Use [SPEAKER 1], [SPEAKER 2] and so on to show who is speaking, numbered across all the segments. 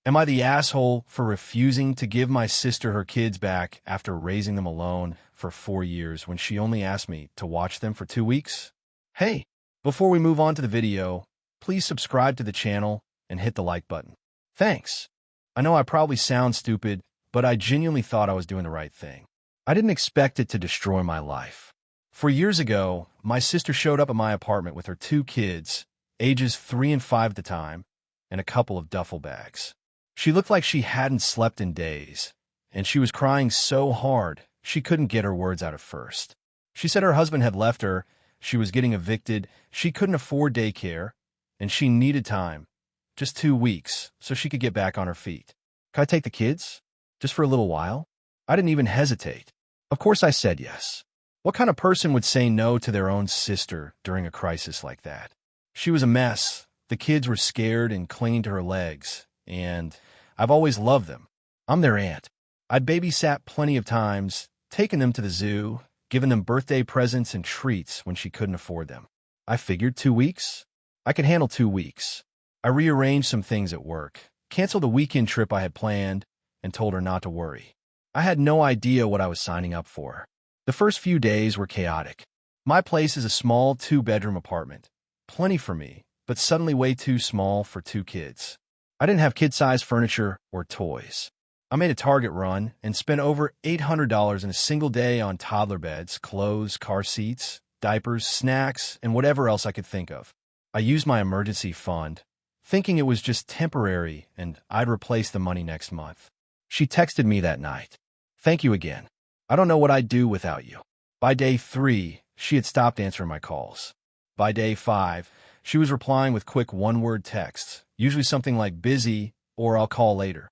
[SPEAKER 1] Am I the asshole for refusing to give my sister her kids back after raising them alone for 4 years when she only asked me to watch them for 2 weeks? Hey, before we move on to the video, please subscribe to the channel and hit the like button. Thanks. I know I probably sound stupid, but I genuinely thought I was doing the right thing. I didn't expect it to destroy my life. 4 years ago, my sister showed up at my apartment with her 2 kids, ages 3 and 5 at the time, and a couple of duffel bags. She looked like she hadn't slept in days, and she was crying so hard she couldn't get her words out at first. She said her husband had left her, she was getting evicted, she couldn't afford daycare, and she needed time, just 2 weeks, so she could get back on her feet. Could I take the kids? Just for a little while? I didn't even hesitate. Of course I said yes. What kind of person would say no to their own sister during a crisis like that? She was a mess. The kids were scared and clinging to her legs, and I've always loved them. I'm their aunt. I'd babysat plenty of times, taken them to the zoo, given them birthday presents and treats when she couldn't afford them. I figured 2 weeks? I could handle 2 weeks. I rearranged some things at work, canceled a weekend trip I had planned, and told her not to worry. I had no idea what I was signing up for. The first few days were chaotic. My place is a small 2-bedroom apartment. Plenty for me, but suddenly way too small for 2 kids. I didn't have kid-sized furniture or toys. I made a Target run and spent over $800 in a single day on toddler beds, clothes, car seats, diapers, snacks, and whatever else I could think of. I used my emergency fund, thinking it was just temporary and I'd replace the money next month. She texted me that night. Thank you again. I don't know what I'd do without you. By day 3, she had stopped answering my calls. By day 5, she was replying with quick one-word texts, usually something like busy or I'll call later.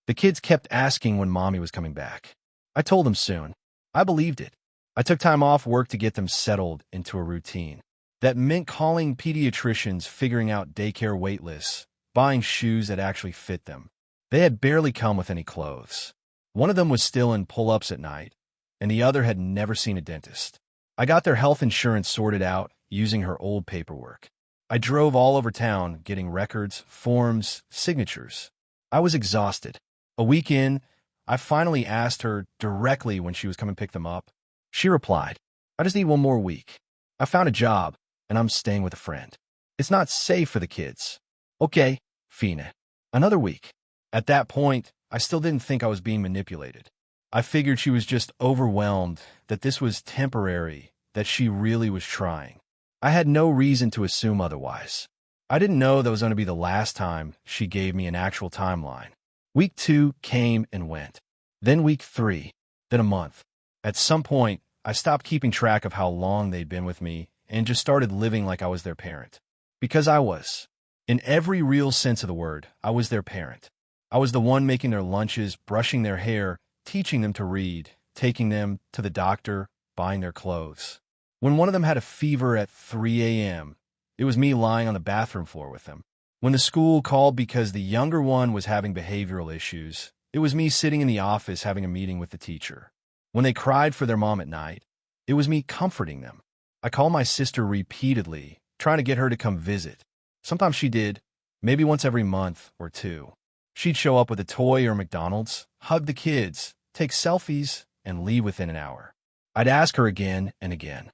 [SPEAKER 1] The kids kept asking when mommy was coming back. I told them soon. I believed it. I took time off work to get them settled into a routine. That meant calling pediatricians, figuring out daycare wait lists, buying shoes that actually fit them. They had barely come with any clothes. One of them was still in pull-ups at night, and the other had never seen a dentist. I got their health insurance sorted out using her old paperwork. I drove all over town getting records, forms, signatures. I was exhausted. A week in, I finally asked her directly when she was coming to pick them up. She replied, I just need 1 more week. I found a job, and I'm staying with a friend. It's not safe for the kids. Okay, Fina. Another week. At that point, I still didn't think I was being manipulated. I figured she was just overwhelmed, that this was temporary, that she really was trying. I had no reason to assume otherwise. I didn't know that was going to be the last time she gave me an actual timeline. Week 2 came and went. Then week 3. Then a month. At some point, I stopped keeping track of how long they'd been with me and just started living like I was their parent. Because I was. In every real sense of the word, I was their parent. I was the one making their lunches, brushing their hair, teaching them to read, taking them to the doctor, buying their clothes. When one of them had a fever at 3 a.m., it was me lying on the bathroom floor with them. When the school called because the younger one was having behavioral issues, it was me sitting in the office having a meeting with the teacher. When they cried for their mom at night, it was me comforting them. I called my sister repeatedly, trying to get her to come visit. Sometimes she did, maybe once every month or 2. She'd show up with a toy or McDonald's, hug the kids, take selfies, and leave within an hour. I'd ask her again and again,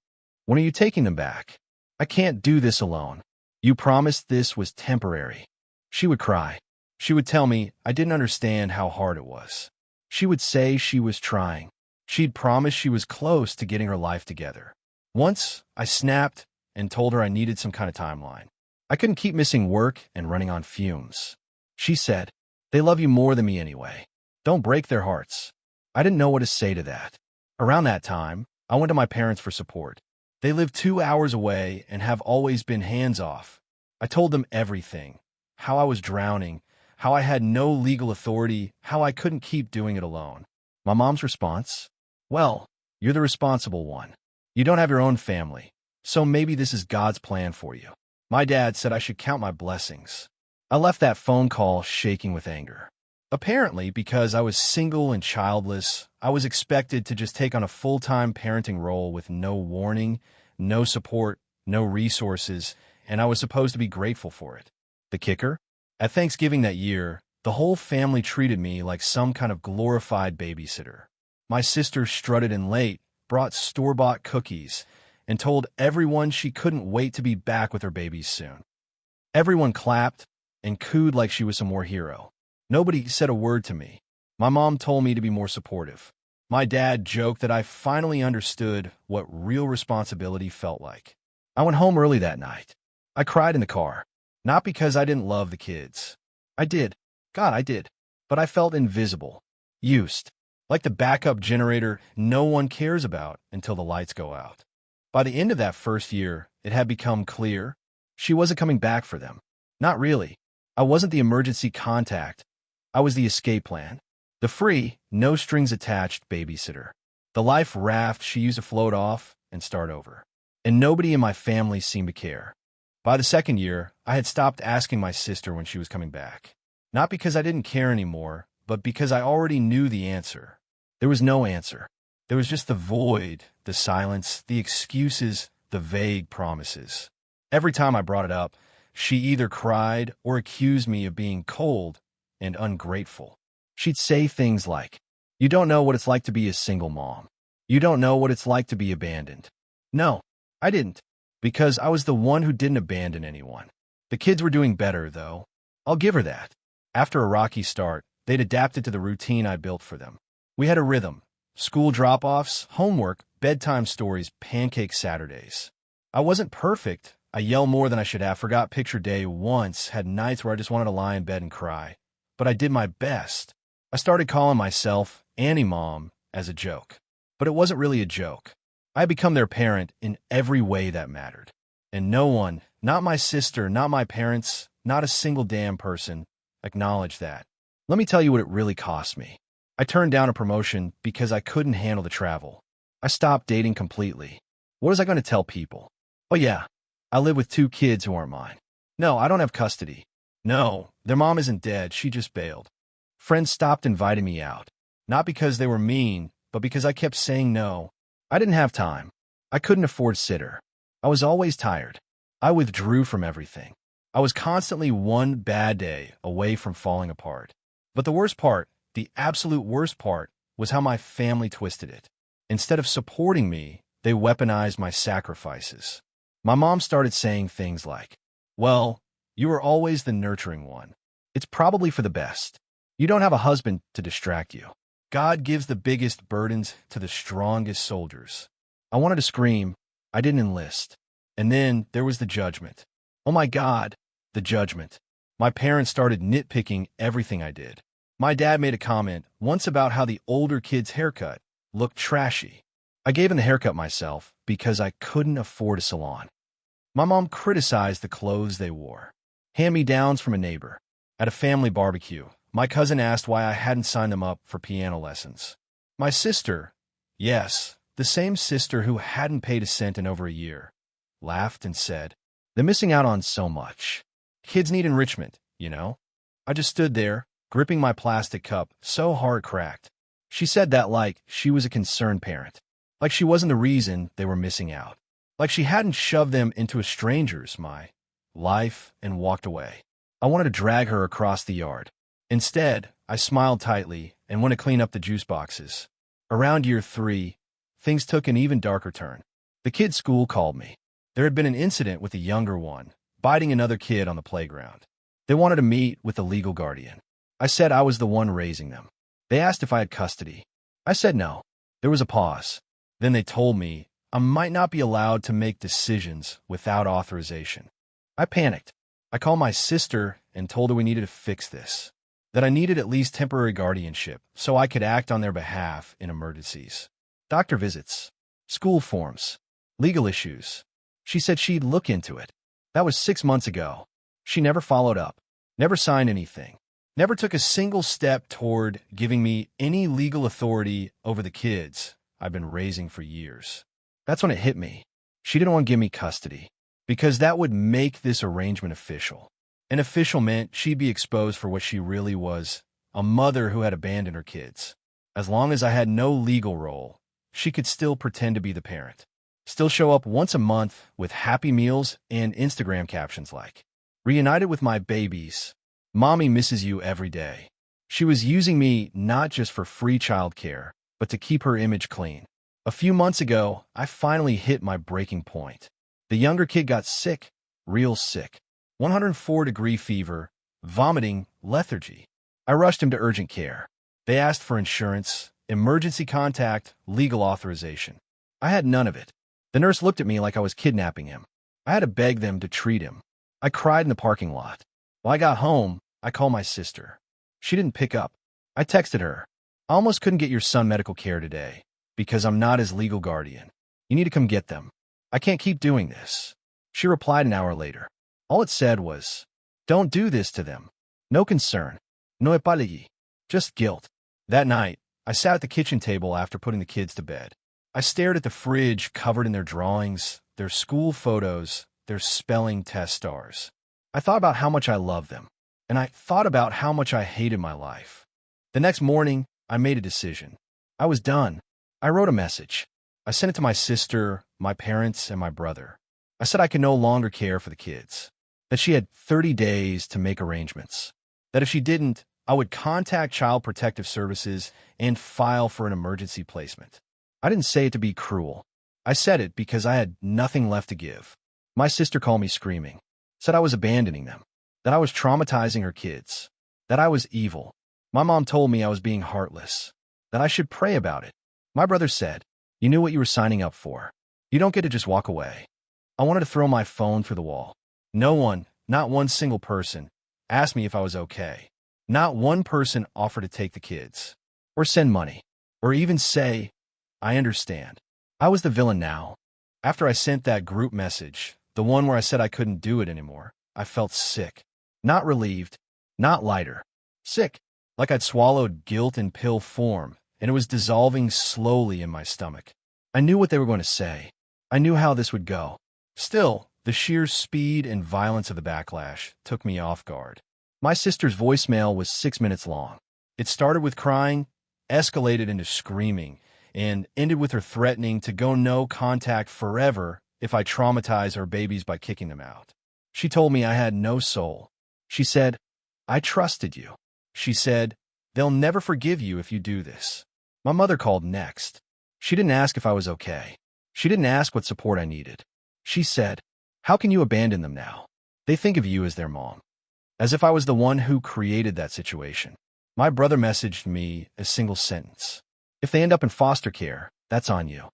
[SPEAKER 1] when are you taking them back? I can't do this alone. You promised this was temporary. She would cry. She would tell me I didn't understand how hard it was. She would say she was trying. She'd promised she was close to getting her life together. Once, I snapped and told her I needed some kind of timeline. I couldn't keep missing work and running on fumes. She said, they love you more than me anyway. Don't break their hearts. I didn't know what to say to that. Around that time, I went to my parents for support. They live 2 hours away and have always been hands-off. I told them everything, how I was drowning, how I had no legal authority, how I couldn't keep doing it alone. My mom's response? Well, you're the responsible one. You don't have your own family, so maybe this is God's plan for you. My dad said I should count my blessings. I left that phone call shaking with anger. Apparently, because I was single and childless, I was expected to just take on a full-time parenting role with no warning, no support, no resources, and I was supposed to be grateful for it. The kicker? At Thanksgiving that year, The whole family treated me like some kind of glorified babysitter. My sister strutted in late, brought store-bought cookies, and told everyone she couldn't wait to be back with her babies soon. Everyone clapped and cooed like she was some war hero. Nobody said a word to me. My mom told me to be more supportive. My dad joked that I finally understood what real responsibility felt like. I went home early that night. I cried in the car. Not because I didn't love the kids. I did. God, I did. But I felt invisible. Used. Like the backup generator no one cares about until the lights go out. By the end of that first year, it had become clear she wasn't coming back for them. Not really. I wasn't the emergency contact. I was the escape plan. The free, no-strings-attached babysitter. The life raft she used to float off and start over. And nobody in my family seemed to care. By the second year, I had stopped asking my sister when she was coming back. Not because I didn't care anymore, but because I already knew the answer. There was no answer. There was just the void, the silence, the excuses, the vague promises. Every time I brought it up, she either cried or accused me of being cold and ungrateful. She'd say things like, "You don't know what it's like to be a single mom. You don't know what it's like to be abandoned." No, I didn't, because I was the one who didn't abandon anyone. The kids were doing better, though. I'll give her that. After a rocky start, they'd adapted to the routine I built for them. We had a rhythm. School drop-offs, homework, bedtime stories, pancake Saturdays. I wasn't perfect. I yelled more than I should have, forgot picture day once, had nights where I just wanted to lie in bed and cry. But I did my best. I started calling myself Annie Mom as a joke. But it wasn't really a joke. I had become their parent in every way that mattered. And no one, not my sister, not my parents, not a single damn person, acknowledged that. Let me tell you what it really cost me. I turned down a promotion because I couldn't handle the travel. I stopped dating completely. What was I going to tell people? Oh yeah, I live with 2 kids who aren't mine. No, I don't have custody. No, their mom isn't dead, she just bailed. Friends stopped inviting me out. Not because they were mean, but because I kept saying no. I didn't have time. I couldn't afford a sitter. I was always tired. I withdrew from everything. I was constantly one bad day away from falling apart. But the worst part, the absolute worst part, was how my family twisted it. Instead of supporting me, they weaponized my sacrifices. My mom started saying things like, "Well, you were always the nurturing one. It's probably for the best. You don't have a husband to distract you. God gives the biggest burdens to the strongest soldiers." I wanted to scream. I didn't enlist. And then there was the judgment. Oh my God, the judgment. My parents started nitpicking everything I did. My dad made a comment once about how the older kid's haircut looked trashy. I gave him the haircut myself because I couldn't afford a salon. My mom criticized the clothes they wore. Hand-me-downs from a neighbor. At a family barbecue, my cousin asked why I hadn't signed them up for piano lessons. My sister, yes, the same sister who hadn't paid a cent in over a year, laughed and said, "They're missing out on so much. Kids need enrichment, you know?" I just stood there, gripping my plastic cup so hard it cracked. She said that like she was a concerned parent. Like she wasn't the reason they were missing out. Like she hadn't shoved them into a stranger's, my life, and walked away. I wanted to drag her across the yard. Instead, I smiled tightly and went to clean up the juice boxes. Around year 3, things took an even darker turn. The kids' school called me. There had been an incident with the younger one, biting another kid on the playground. They wanted to meet with a legal guardian. I said I was the one raising them. They asked if I had custody. I said no. There was a pause. Then they told me I might not be allowed to make decisions without authorization. I panicked. I called my sister and told her we needed to fix this. That I needed at least temporary guardianship so I could act on their behalf in emergencies. Doctor visits, school forms, legal issues. She said she'd look into it. That was 6 months ago. She never followed up, never signed anything, never took a single step toward giving me any legal authority over the kids I've been raising for years. That's when it hit me. She didn't want to give me custody, because that would make this arrangement official. And official meant she'd be exposed for what she really was, a mother who had abandoned her kids. As long as I had no legal role, she could still pretend to be the parent. Still show up once a month with happy meals and Instagram captions like, "Reunited with my babies." Mommy misses you every day. She was using me not just for free childcare, but to keep her image clean. A few months ago, I finally hit my breaking point. The younger kid got sick, real sick. 104-degree fever, vomiting, lethargy. I rushed him to urgent care. They asked for insurance, emergency contact, legal authorization. I had none of it. The nurse looked at me like I was kidnapping him. I had to beg them to treat him. I cried in the parking lot. When I got home, I called my sister. She didn't pick up. I texted her. I almost couldn't get your son medical care today because I'm not his legal guardian. You need to come get them. I can't keep doing this. She replied an hour later. All it said was, don't do this to them. No concern. No apology. Just guilt. That night, I sat at the kitchen table after putting the kids to bed. I stared at the fridge covered in their drawings, their school photos, their spelling test stars. I thought about how much I loved them, and I thought about how much I hated my life. The next morning, I made a decision. I was done. I wrote a message. I sent it to my sister, my parents, and my brother. I said I could no longer care for the kids, that she had 30 days to make arrangements, that if she didn't, I would contact Child Protective Services and file for an emergency placement. I didn't say it to be cruel. I said it because I had nothing left to give. My sister called me screaming, said I was abandoning them, that I was traumatizing her kids, that I was evil. My mom told me I was being heartless, that I should pray about it. My brother said, you knew what you were signing up for. You don't get to just walk away. I wanted to throw my phone through the wall. No one, not one single person, asked me if I was okay. Not one person offered to take the kids, or send money, or even say, I understand. I was the villain now. After I sent that group message, the one where I said I couldn't do it anymore, I felt sick. Not relieved, not lighter. Sick, like I'd swallowed guilt in pill form, and it was dissolving slowly in my stomach. I knew what they were going to say. I knew how this would go. Still, the sheer speed and violence of the backlash took me off guard. My sister's voicemail was 6 minutes long. It started with crying, escalated into screaming, and ended with her threatening to go no contact forever if I traumatize her babies by kicking them out. She told me I had no soul. She said, I trusted you. She said, they'll never forgive you if you do this. My mother called next. She didn't ask if I was okay. She didn't ask what support I needed. She said, how can you abandon them now? They think of you as their mom. As if I was the one who created that situation. My brother messaged me a single sentence. If they end up in foster care, that's on you.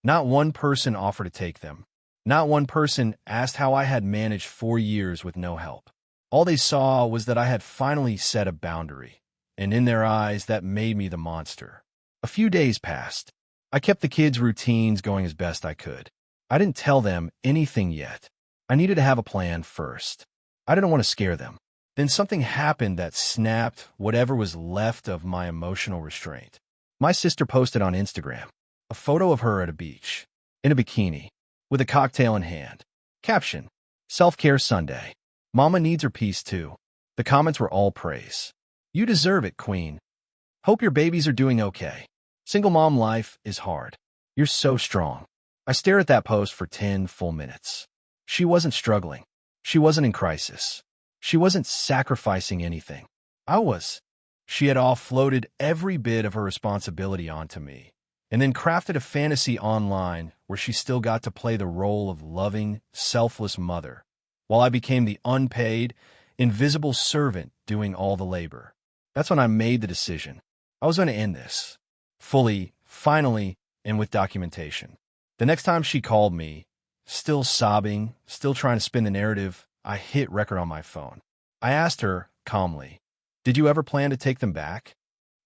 [SPEAKER 1] Not one person offered to take them. Not one person asked how I had managed 4 years with no help. All they saw was that I had finally set a boundary, and in their eyes, that made me the monster. A few days passed. I kept the kids' routines going as best I could. I didn't tell them anything yet. I needed to have a plan first. I didn't want to scare them. Then something happened that snapped whatever was left of my emotional restraint. My sister posted on Instagram a photo of her at a beach, in a bikini, with a cocktail in hand. Caption, Self-Care Sunday. Mama needs her peace too. The comments were all praise. You deserve it, Queen. Hope your babies are doing okay. Single mom life is hard. You're so strong. I stared at that post for 10 full minutes. She wasn't struggling. She wasn't in crisis. She wasn't sacrificing anything. I was. She had offloaded every bit of her responsibility onto me, and then crafted a fantasy online where she still got to play the role of loving, selfless mother, while I became the unpaid, invisible servant doing all the labor. That's when I made the decision. I was going to end this. Fully, finally, and with documentation. The next time she called me, still sobbing, still trying to spin the narrative, I hit record on my phone. I asked her, calmly, did you ever plan to take them back?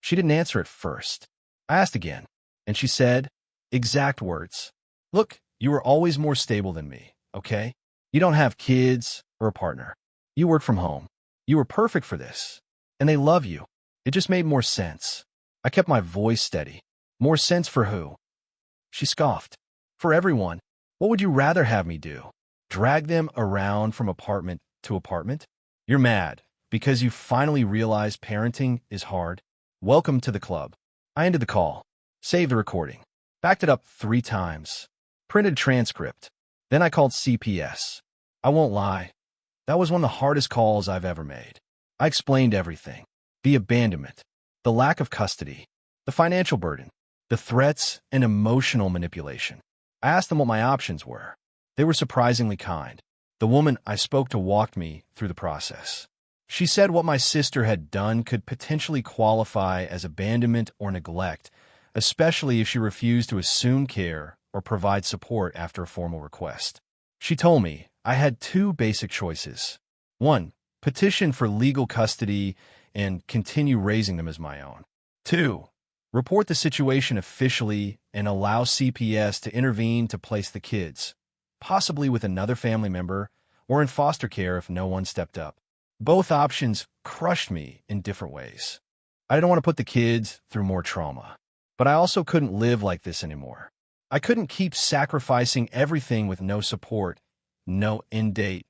[SPEAKER 1] She didn't answer at first. I asked again, and she said, exact words, look, you were always more stable than me, okay? You don't have kids or a partner. You work from home. You were perfect for this. And they love you. It just made more sense. I kept my voice steady. More sense for who? She scoffed. For everyone. What would you rather have me do? Drag them around from apartment to apartment? You're mad because you finally realized parenting is hard. Welcome to the club. I ended the call, saved the recording, backed it up 3 times, printed transcript. Then I called CPS. I won't lie. That was one of the hardest calls I've ever made. I explained everything: the abandonment, the lack of custody, the financial burden, the threats, and emotional manipulation. I asked them what my options were. They were surprisingly kind. The woman I spoke to walked me through the process. She said what my sister had done could potentially qualify as abandonment or neglect, especially if she refused to assume care or provide support after a formal request. She told me I had two basic choices. 1. Petition for legal custody and continue raising them as my own. 2. Report the situation officially and allow CPS to intervene to place the kids, possibly with another family member or in foster care if no one stepped up. Both options crushed me in different ways. I didn't want to put the kids through more trauma, but I also couldn't live like this anymore. I couldn't keep sacrificing everything with no support, no end date,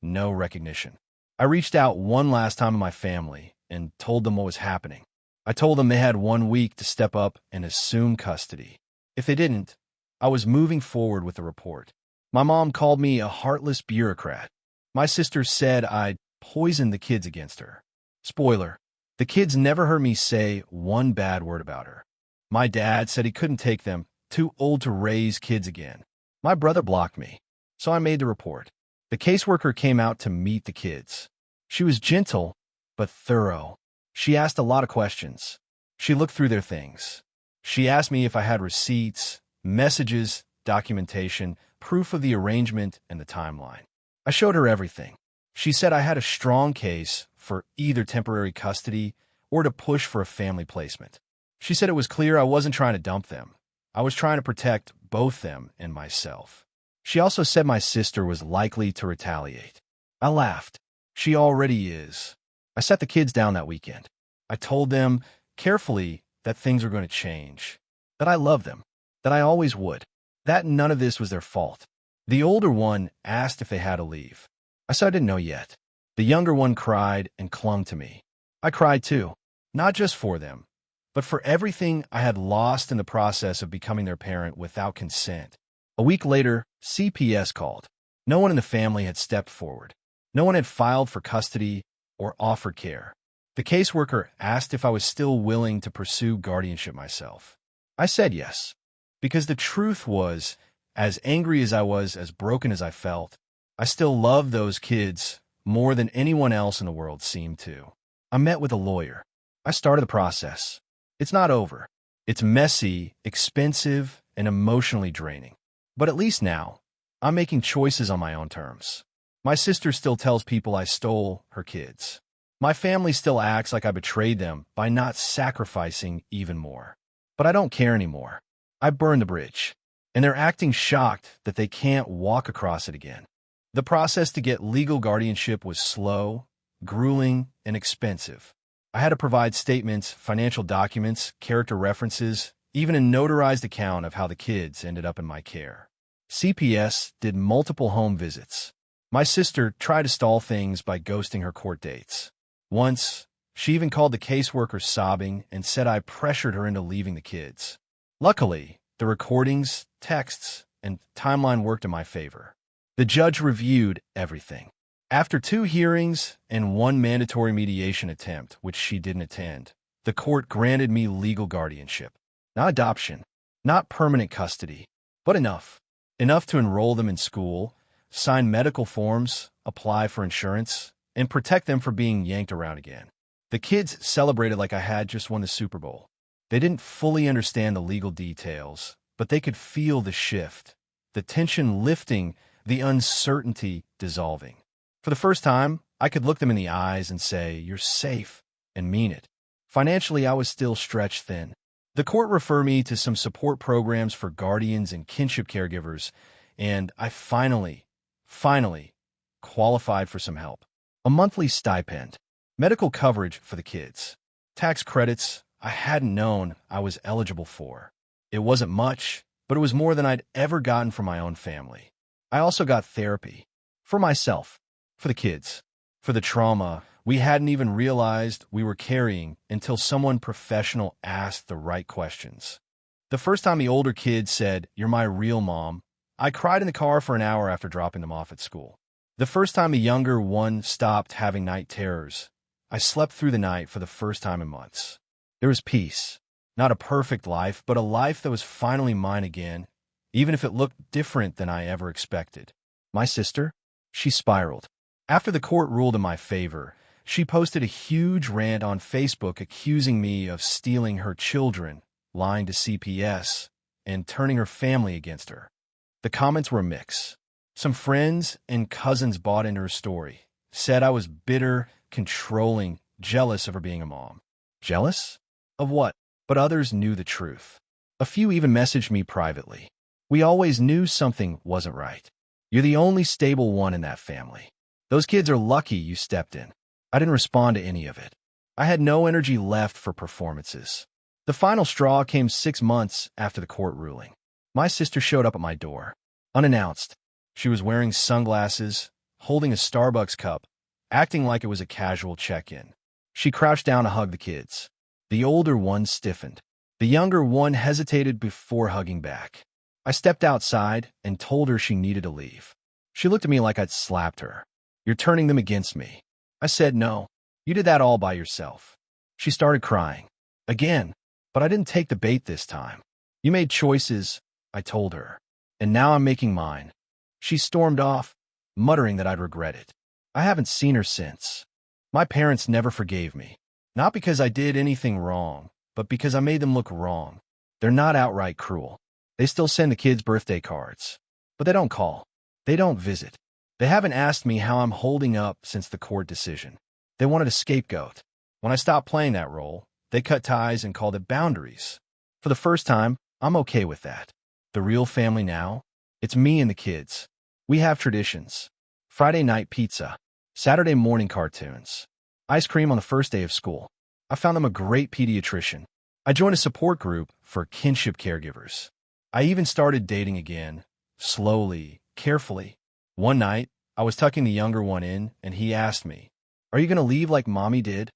[SPEAKER 1] no recognition. I reached out one last time to my family and told them what was happening. I told them they had 1 week to step up and assume custody. If they didn't, I was moving forward with the report. My mom called me a heartless bureaucrat. My sister said I'd poisoned the kids against her. Spoiler: the kids never heard me say one bad word about her. My dad said he couldn't take them, too old to raise kids again. My brother blocked me, so I made the report. The caseworker came out to meet the kids. She was gentle, but thorough. She asked a lot of questions. She looked through their things. She asked me if I had receipts, messages, documentation, proof of the arrangement, and the timeline. I showed her everything. She said I had a strong case for either temporary custody or to push for a family placement. She said it was clear I wasn't trying to dump them. I was trying to protect both them and myself. She also said my sister was likely to retaliate. I laughed. She already is. I sat the kids down that weekend. I told them carefully that things were going to change, that I love them, that I always would, that none of this was their fault. The older one asked if they had to leave. I said I didn't know yet. The younger one cried and clung to me. I cried too, not just for them, but for everything I had lost in the process of becoming their parent without consent. A week later, CPS called. No one in the family had stepped forward. No one had filed for custody or offered care. The caseworker asked if I was still willing to pursue guardianship myself. I said yes, because the truth was, as angry as I was, as broken as I felt, I still loved those kids more than anyone else in the world seemed to. I met with a lawyer. I started the process. It's not over. It's messy, expensive, and emotionally draining. But at least now, I'm making choices on my own terms. My sister still tells people I stole her kids. My family still acts like I betrayed them by not sacrificing even more. But I don't care anymore. I burned the bridge, and they're acting shocked that they can't walk across it again. The process to get legal guardianship was slow, grueling, and expensive. I had to provide statements, financial documents, character references, even a notarized account of how the kids ended up in my care. CPS did multiple home visits. My sister tried to stall things by ghosting her court dates. Once, she even called the caseworker sobbing and said I pressured her into leaving the kids. Luckily, the recordings, texts, and timeline worked in my favor. The judge reviewed everything. After 2 hearings and 1 mandatory mediation attempt, which she didn't attend, the court granted me legal guardianship. Not adoption, not permanent custody, but enough. Enough to enroll them in school, sign medical forms, apply for insurance, and protect them from being yanked around again. The kids celebrated like I had just won the Super Bowl. They didn't fully understand the legal details, but they could feel the shift, the tension lifting, the uncertainty dissolving. For the first time, I could look them in the eyes and say, "You're safe," and mean it. Financially, I was still stretched thin. The court referred me to some support programs for guardians and kinship caregivers, and I finally qualified for some help. A monthly stipend, medical coverage for the kids, tax credits I hadn't known I was eligible for. It wasn't much, but it was more than I'd ever gotten from my own family. I also got therapy. For myself, for the kids, for the trauma we hadn't even realized we were carrying until someone professional asked the right questions. The first time the older kid said, "You're my real mom," I cried in the car for an hour after dropping them off at school. The first time the younger one stopped having night terrors, I slept through the night for the first time in months. There was peace. Not a perfect life, but a life that was finally mine again, even if it looked different than I ever expected. My sister? She spiraled. After the court ruled in my favor, she posted a huge rant on Facebook accusing me of stealing her children, lying to CPS, and turning her family against her. The comments were a mix. Some friends and cousins bought into her story, said I was bitter, controlling, jealous of her being a mom. Jealous? Of what? But others knew the truth. A few even messaged me privately. We always knew something wasn't right. You're the only stable one in that family. Those kids are lucky you stepped in. I didn't respond to any of it. I had no energy left for performances. The final straw came 6 months after the court ruling. My sister showed up at my door, unannounced. She was wearing sunglasses, holding a Starbucks cup, acting like it was a casual check-in. She crouched down to hug the kids. The older one stiffened. The younger one hesitated before hugging back. I stepped outside and told her she needed to leave. She looked at me like I'd slapped her. You're turning them against me. I said no. You did that all by yourself. She started crying. Again, but I didn't take the bait this time. You made choices, I told her, and now I'm making mine. She stormed off, muttering that I'd regret it. I haven't seen her since. My parents never forgave me. Not because I did anything wrong, but because I made them look wrong. They're not outright cruel. They still send the kids birthday cards. But they don't call. They don't visit. They haven't asked me how I'm holding up since the court decision. They wanted a scapegoat. When I stopped playing that role, they cut ties and called it boundaries. For the first time, I'm okay with that. The real family now? It's me and the kids. We have traditions. Friday night pizza. Saturday morning cartoons. Ice cream on the first day of school. I found them a great pediatrician. I joined a support group for kinship caregivers. I even started dating again, slowly, carefully. One night, I was tucking the younger one in, and he asked me, "Are you going to leave like Mommy did?"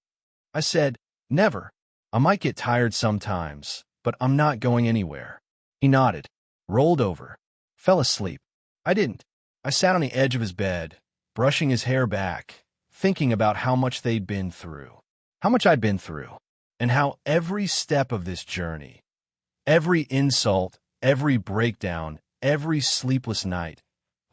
[SPEAKER 1] I said, "Never. I might get tired sometimes, but I'm not going anywhere." He nodded, rolled over, fell asleep. I didn't. I sat on the edge of his bed, brushing his hair back, thinking about how much they'd been through, how much I'd been through, and how every step of this journey, every insult, every breakdown, every sleepless night,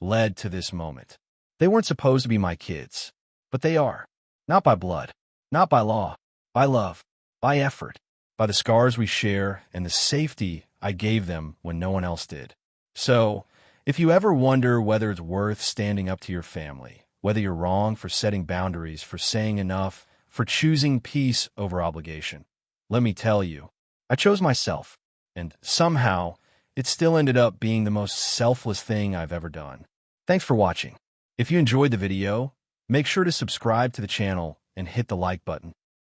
[SPEAKER 1] led to this moment. They weren't supposed to be my kids, but they are. Not by blood, not by law, by love, by effort, by the scars we share and the safety I gave them when no one else did. So, if you ever wonder whether it's worth standing up to your family, whether you're wrong for setting boundaries, for saying enough, for choosing peace over obligation, let me tell you, I chose myself, and somehow, it still ended up being the most selfless thing I've ever done. Thanks for watching. If you enjoyed the video, make sure to subscribe to the channel and hit the like button.